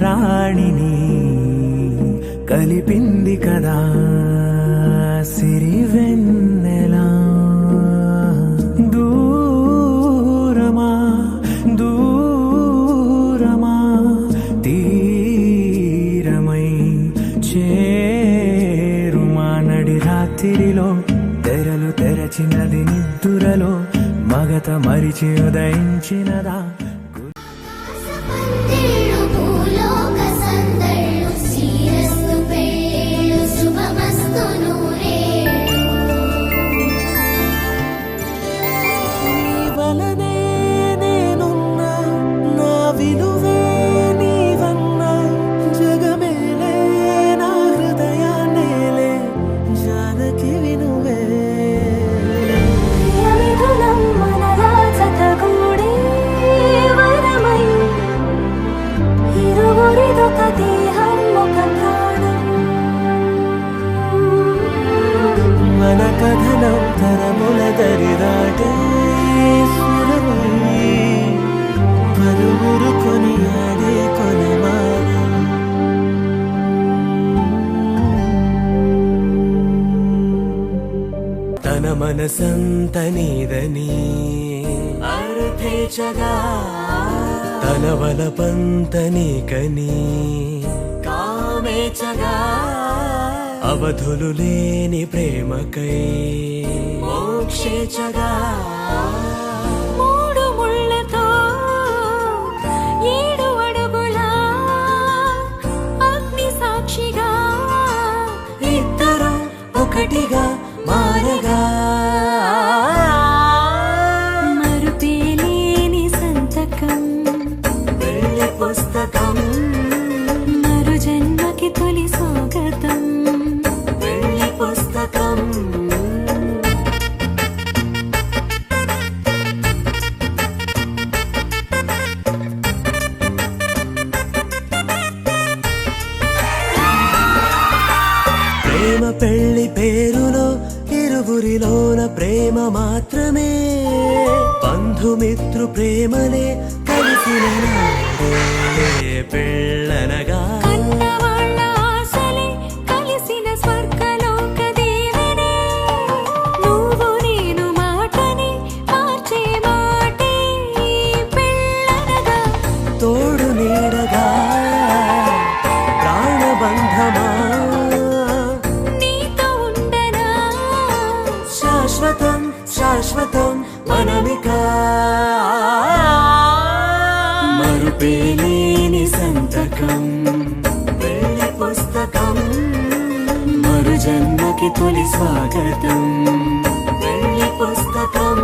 రాణిని కలిపింది కదా సిరివెన్నెలా దూరమా దూరమా తీరమై చేరుమా నడి రాత్రిలో తెరలు తెరచినది నిద్దురలో మగత మరిచి ఉదయించినదా మన కథనం తరముల దరిదాటే పలువురు కొని ఆడే కొనమారు తన మనసంత నీదని అర్థేచగా తన వలపంత నీకని కామేచగా అవధులు లేని ప్రేమకై మోక్షేచగా మూడు ముళ్ళతో 7 అడుగుల అగ్ని సాక్షిగా ఇద్దరు ఒకటిగా మారగా మరుపేలేని సంతకం వెళ్ళి పుస్తకం మరు జన్మకి తొలి స్వాగతం పుస్తకం ప్రేమ పెళ్లి పేరులో ఇరువురిలోన ప్రేమ మాత్రమే బంధుమిత్రు ప్రేమలే కలిసిన పెళ్ళనగా తోడు నీడగా ప్రాణబంధమా నీతో ఉండనా శాశ్వతం శాశ్వతం మనమికా మరుపేలేని సంతకం వెళ్ళి పుస్తకం మరు జన్మకి తొలి స్వాగతం వెళ్ళి పుస్తకం